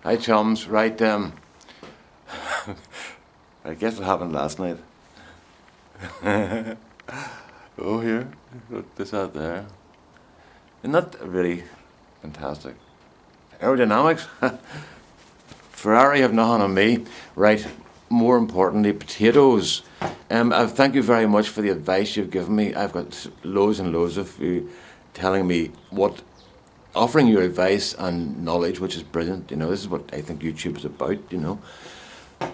Hi chums, right, I guess what happened last night. Oh here, look this out there. Isn't that really fantastic? Aerodynamics? Ferrari have nothing on me. Right, more importantly, potatoes. Thank you very much for the advice you've given me. I've got loads and loads of you telling me offering your advice and knowledge, which is brilliant. You know, this is what I think YouTube is about, you know.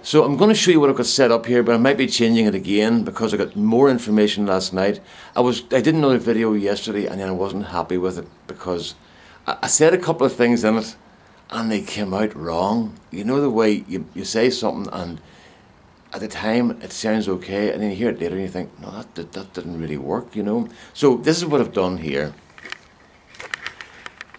So I'm going to show you what I've got set up here, but I might be changing it again because I got more information last night. I did another video yesterday and then I wasn't happy with it because I said a couple of things in it and they came out wrong. You know the way you say something and at the time it sounds okay and then you hear it later and you think, no, that didn't really work, you know. So this is what I've done here.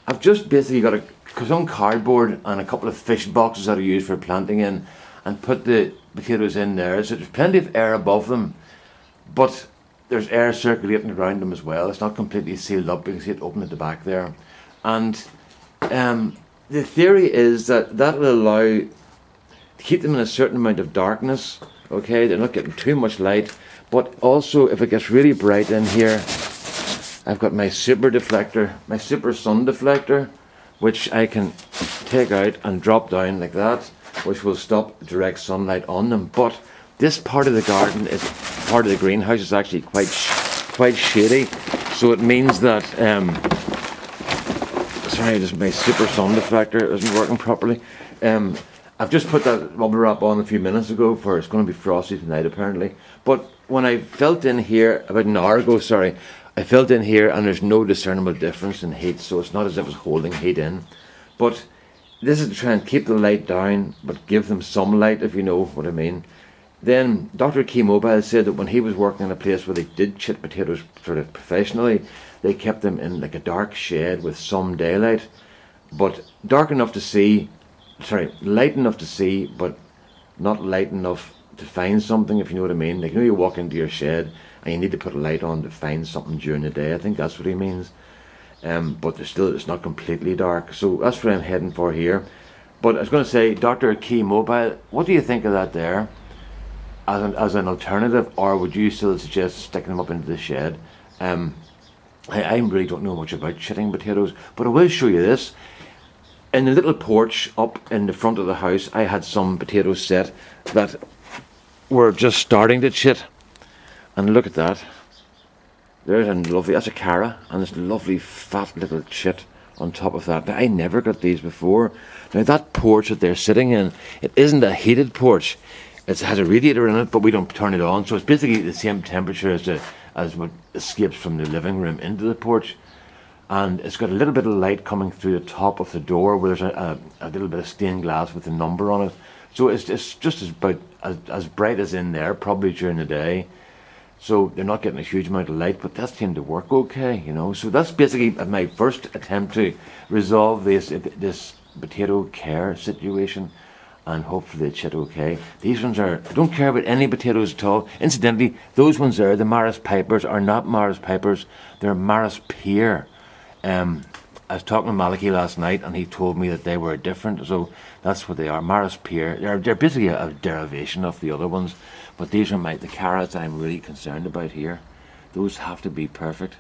I've just basically got some cardboard and a couple of fish boxes that I use for planting in and put the potatoes in there. So there's plenty of air above them, but there's air circulating around them as well. It's not completely sealed up. You can see it open at the back there. And the theory is that will allow to keep them in a certain amount of darkness. Okay, they're not getting too much light, but also if it gets really bright in here, I've got my super deflector, my super sun deflector, which I can take out and drop down like that, which will stop direct sunlight on them. But this part of the garden part of the greenhouse is actually quite shady, so it means that sorry, just my super sun deflector isn't working properly. I've just put that rubber wrap on a few minutes ago for it's going to be frosty tonight apparently. But when I felt in here about an hour ago, sorry, I felt in here and there's no discernible difference in heat, so it's not as if it's holding heat in. But this is to try and keep the light down, but give them some light, if you know what I mean. Then Dr. Key Mobile said that when he was working in a place where they did chit potatoes sort of professionally, they kept them in like a dark shed with some daylight, but dark enough to see, sorry, light enough to see, but not light enough to find something, if you know what I mean. Like, you know, you walk into your shed and you need to put a light on to find something during the day. I think that's what he means. But it's not completely dark. So that's what I'm heading for here. But I was going to say, Dr. Key Mobile, what do you think of that there as an alternative, or would you still suggest sticking them up into the shed? I really don't know much about chitting potatoes, but I will show you this. In the little porch up in the front of the house, I had some potatoes set that were just starting to chit. And look at that. There's a lovely, that's a cara, and this lovely fat little chit on top of that. Now, I never got these before. Now that porch that they're sitting in, it isn't a heated porch. It has a radiator in it, but we don't turn it on. So it's basically the same temperature as what escapes from the living room into the porch. And it's got a little bit of light coming through the top of the door where there's a little bit of stained glass with a number on it. So it's just about as bright as in there, probably during the day. So they're not getting a huge amount of light, but that seemed to work okay, you know. So that's basically my first attempt to resolve this potato care situation, and hopefully they chit okay. These ones I don't care about any potatoes at all. Incidentally, those ones there, the Maris Pipers, are not Maris Pipers, they're Maris Pear. I was talking to Malachy last night and he told me that they were different, so that's what they are, Maris Pear. They're basically a derivation of the other ones, but these are the carrots I'm really concerned about here. Those have to be perfect,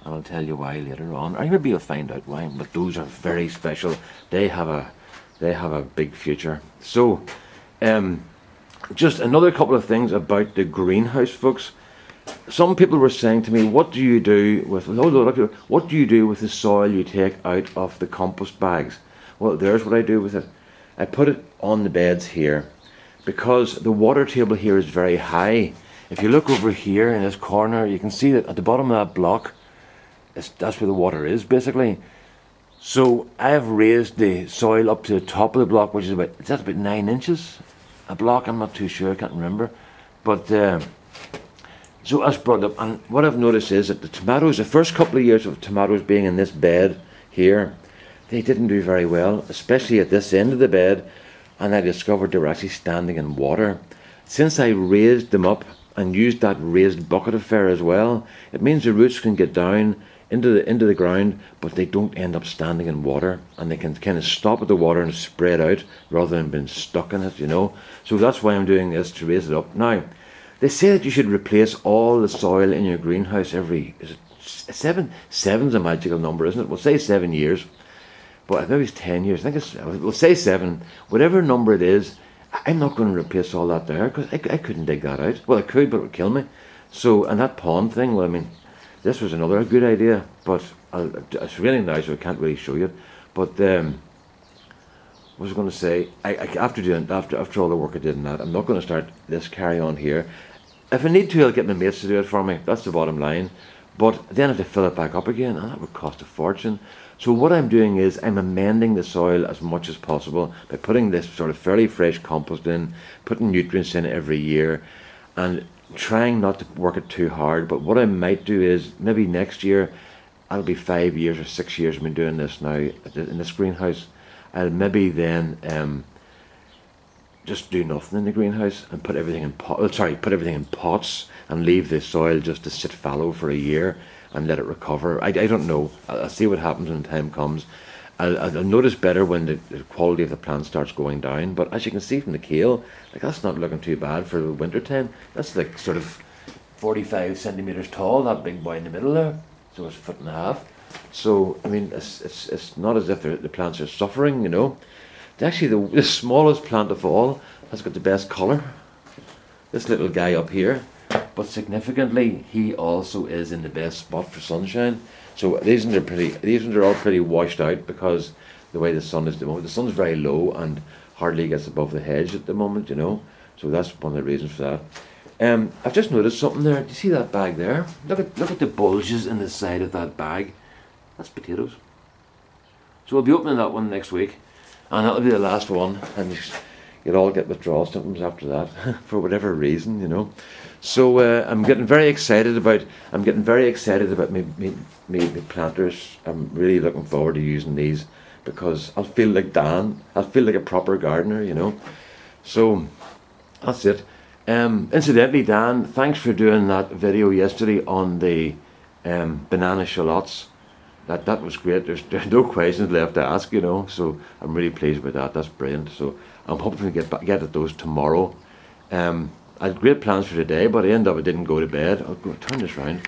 and I'll tell you why later on, or maybe you'll find out why, but those are very special. They have a big future. So just another couple of things about the greenhouse, folks. Some people were saying to me, what do you do with the soil you take out of the compost bags? Well, there's what I do with it. I put it on the beds here because the water table here is very high. If you look over here in this corner, you can see that at the bottom of that block, that's where the water is basically. So I've raised the soil up to the top of the block, which is about 9 inches a block. I'm not too sure, I can't remember, but so that's brought up. And what I've noticed is that the tomatoes, the first couple of years of tomatoes being in this bed here, they didn't do very well, especially at this end of the bed, and I discovered they were actually standing in water. Since I raised them up and used that raised bucket affair as well, it means the roots can get down into the ground, but they don't end up standing in water, and they can kind of stop at the water and spread out rather than being stuck in it, you know. So that's why I'm doing this, to raise it up. Now, they say that you should replace all the soil in your greenhouse every, is it seven? Seven's a magical number, isn't it? We'll say 7 years, but maybe it's 10 years. I think it's, we'll say 7. Whatever number it is, I'm not going to replace all that there, because I couldn't dig that out. Well, I could, but it would kill me. So, and that pond thing, well, I mean, this was another good idea, but it's really nice, so I can't really show you it. But what was I going to say? After all the work I did in that, I'm not going to start this carry on here. If I need to, I'll get my mates to do it for me. That's the bottom line. But then I have to fill it back up again, and that would cost a fortune. So what I'm doing is I'm amending the soil as much as possible by putting this sort of fairly fresh compost in, putting nutrients in every year, and trying not to work it too hard. But what I might do is maybe next year, that'll be 5 years or 6 years I've been doing this now in this greenhouse. I'll maybe then just do nothing in the greenhouse and put everything in put everything in pots and leave the soil just to sit fallow for a year and let it recover. I don't know. I'll see what happens when the time comes. I'll notice better when the quality of the plant starts going down. But as you can see from the kale, like, that's not looking too bad for the winter time. That's like sort of 45 centimeters tall, that big boy in the middle there. So it's 1.5 feet. So I mean, it's not as if the plants are suffering, you know. Actually, the smallest plant of all has got the best colour. This little guy up here, but significantly, he also is in the best spot for sunshine. So these are all pretty washed out because the way the sun is at the moment. The sun's very low and hardly gets above the hedge at the moment, you know. So that's one of the reasons for that. I've just noticed something there. Do you see that bag there? Look at the bulges in the side of that bag. That's potatoes. So we'll be opening that one next week, and that'll be the last one. And you'll all get withdrawal symptoms after that for whatever reason, you know. So I'm getting very excited about me planters. I'm really looking forward to using these because I'll feel like Dan. I'll feel like a proper gardener, you know. So that's it. Incidentally, Dan, thanks for doing that video yesterday on the banana shallots. That was great. There's no questions left to ask, you know. So I'm really pleased with that. That's brilliant. So I'm hoping to get at those tomorrow. I had great plans for today, but I didn't go to bed. I'll turn this round.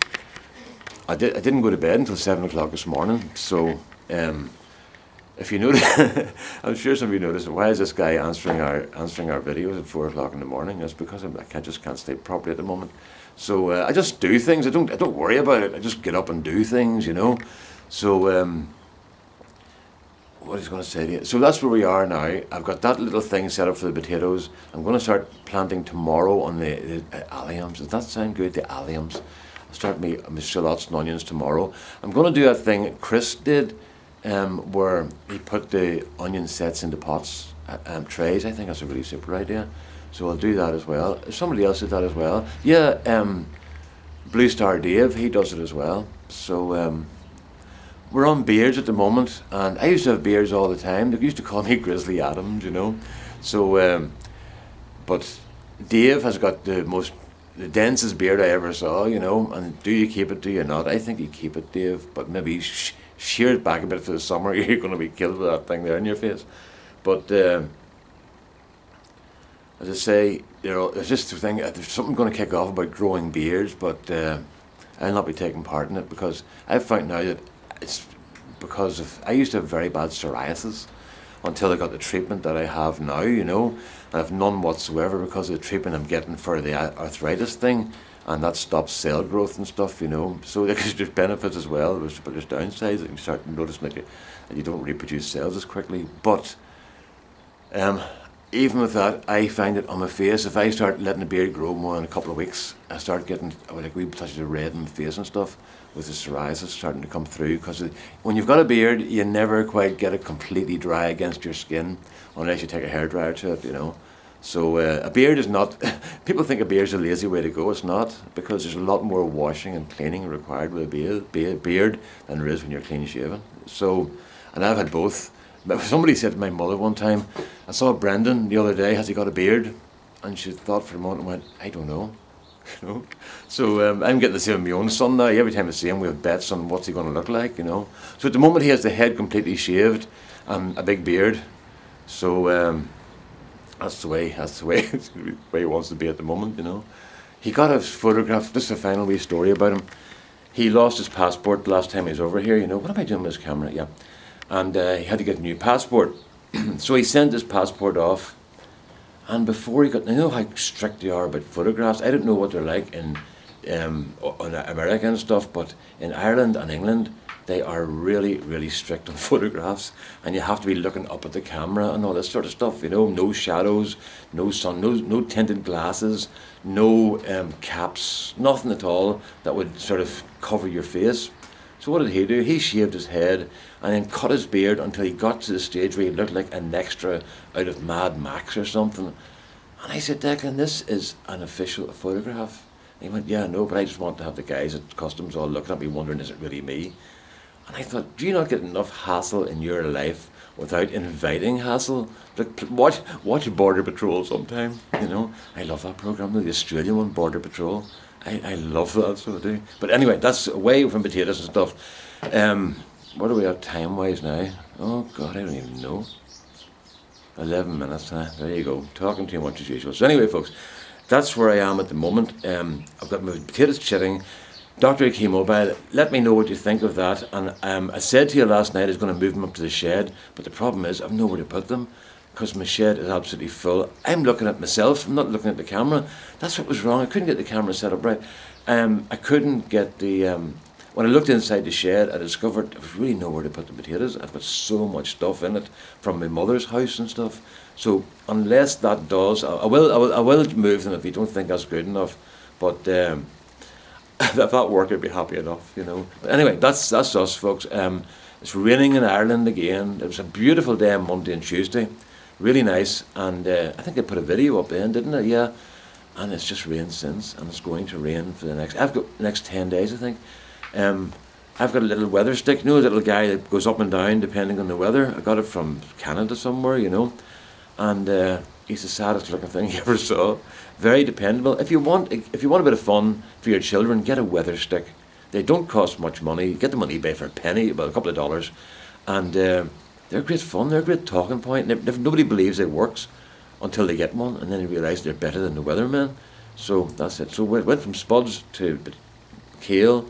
I didn't go to bed until 7 o'clock this morning. So if you notice, I'm sure some of you noticed, why is this guy answering our videos at 4 o'clock in the morning? That's because I just can't sleep properly at the moment. So I just do things. I don't worry about it. I just get up and do things, you know. So what is going to say to you? So that's where we are now. I've got that little thing set up for the potatoes. I'm going to start planting tomorrow on the alliums. Does that sound good? The alliums. I'll start my shallots and onions tomorrow. I'm going to do that thing Chris did, where he put the onion sets into pots, trays. I think that's a really super idea. So I'll do that as well. Somebody else did that as well. Yeah, Blue Star Dave, he does it as well. So we're on beards at the moment, and I used to have beards all the time. They used to call me Grizzly Adams, you know. So, but Dave has got the densest beard I ever saw, you know. And do you keep it? Do you not? I think you keep it, Dave. But maybe shear it back a bit for the summer. You're going to be killed with that thing there in your face. But as I say, it's just a thing. There's something going to kick off about growing beards, but I'll not be taking part in it because I've found now that it's because I used to have very bad psoriasis until I got the treatment that I have now, you know, and I have none whatsoever because of the treatment I'm getting for the arthritis thing, and that stops cell growth and stuff, you know. So there's benefits as well, but there's downsides. You can start noticing that you don't reproduce cells as quickly. But even with that, I find it on my face. If I start letting the beard grow more in a couple of weeks, I start getting like wee touches of red in my face and stuff, with the psoriasis starting to come through. Because when you've got a beard, you never quite get it completely dry against your skin unless you take a hairdryer to it, you know. So a beard is not, people think a beard is a lazy way to go. It's not, because there's a lot more washing and cleaning required with a beard than there is when you're clean shaven. So, and I've had both. Somebody said to my mother one time, I saw Brendan the other day, has he got a beard? And she thought for a moment and went, I don't know. you know. So I'm getting to see my own son now. Every time I see him, we have bets on what's he going to look like, you know. So at the moment he has the head completely shaved and a big beard. So that's the way the way he wants to be at the moment, you know. He got a photograph. This is a final wee story about him. He lost his passport the last time he was over here, you know. What am I doing with this camera? Yeah. And he had to get a new passport. So he sent his passport off. And before he got, I know how strict they are about photographs. I don't know what they're like in America and stuff, but in Ireland and England, they are really, really strict on photographs, and you have to be looking up at the camera and all this sort of stuff. You know, no shadows, no sun, no tinted glasses, no caps, nothing at all that would sort of cover your face. So what did he do? He shaved his head and then cut his beard until he got to the stage where he looked like an extra out of Mad Max or something. And I said, Declan, this is an official photograph. And he went, yeah, no, but I just want to have the guys at customs all looking at me wondering, is it really me? And I thought, do you not get enough hassle in your life without inviting hassle? Like, watch Border Patrol sometime, you know. I love that programme, the Australian one, Border Patrol. I love that, so I do. But anyway, that's away from potatoes and stuff. What are we at time-wise now? Oh, God, I don't even know. 11 minutes, huh? There you go. Talking too much as usual. So anyway, folks, that's where I am at the moment. I've got my potatoes chitting. Dr. Mobile, let me know what you think of that. And I said to you last night I was going to move them up to the shed, but the problem is I've nowhere to put them because my shed is absolutely full. I'm looking at myself, I'm not looking at the camera. That's what was wrong. I couldn't get the camera set up right. I couldn't get the... when I looked inside the shed, I discovered there was really nowhere to put the potatoes. I've got so much stuff in it from my mother's house and stuff. So unless that does, I will move them if you don't think that's good enough. But if that worked, I'd be happy enough, you know. But anyway, that's us, folks. It's raining in Ireland again. It was a beautiful day on Monday and Tuesday, really nice. And I think I put a video up then, didn't I? Yeah. And it's just rained since, and it's going to rain for the next 10 days, I think. I've got a little weather stick, you know, a little guy that goes up and down depending on the weather. I got it from Canada somewhere, you know, and he's the saddest looking thing you ever saw. Very dependable. If you want a bit of fun for your children, get a weather stick. They don't cost much money. Get them on eBay for a penny, about a couple of dollars, and they're great fun. They're a great talking point. Nobody believes it works until they get one, and then they realise they're better than the weathermen. So that's it. So we went from spuds to kale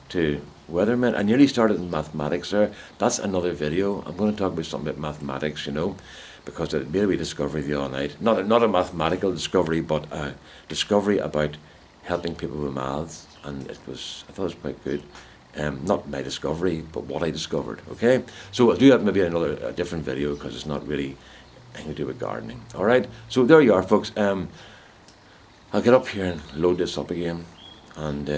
to weathermen. I nearly started in mathematics there. That's another video. I'm going to talk about something about mathematics, you know, because I made a wee discovery the other night. Not a mathematical discovery, but a discovery about helping people with maths, and I thought it was quite good. Not my discovery, but what I discovered. Okay, so I'll do that maybe in a different video because it's not really anything to do with gardening. All right, so there you are, folks. I'll get up here and load this up again, and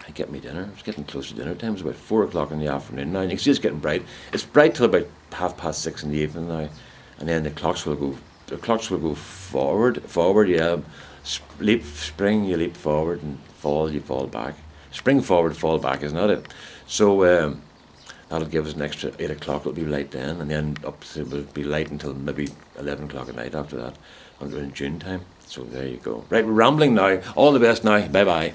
I get me dinner. It's getting close to dinner time. It's about 4 o'clock in the afternoon now. And you can see it's getting bright. It's bright till about 6:30 in the evening now, and then the clocks will go forward. Yeah. Leap spring, you leap forward, and fall, you fall back. Spring forward, fall back, isn't that it? So that'll give us an extra 8 o'clock. It'll be light then, and then it will be light until maybe 11 o'clock at night after that, until in June time. So there you go. Right, we're rambling now. All the best now. Bye bye.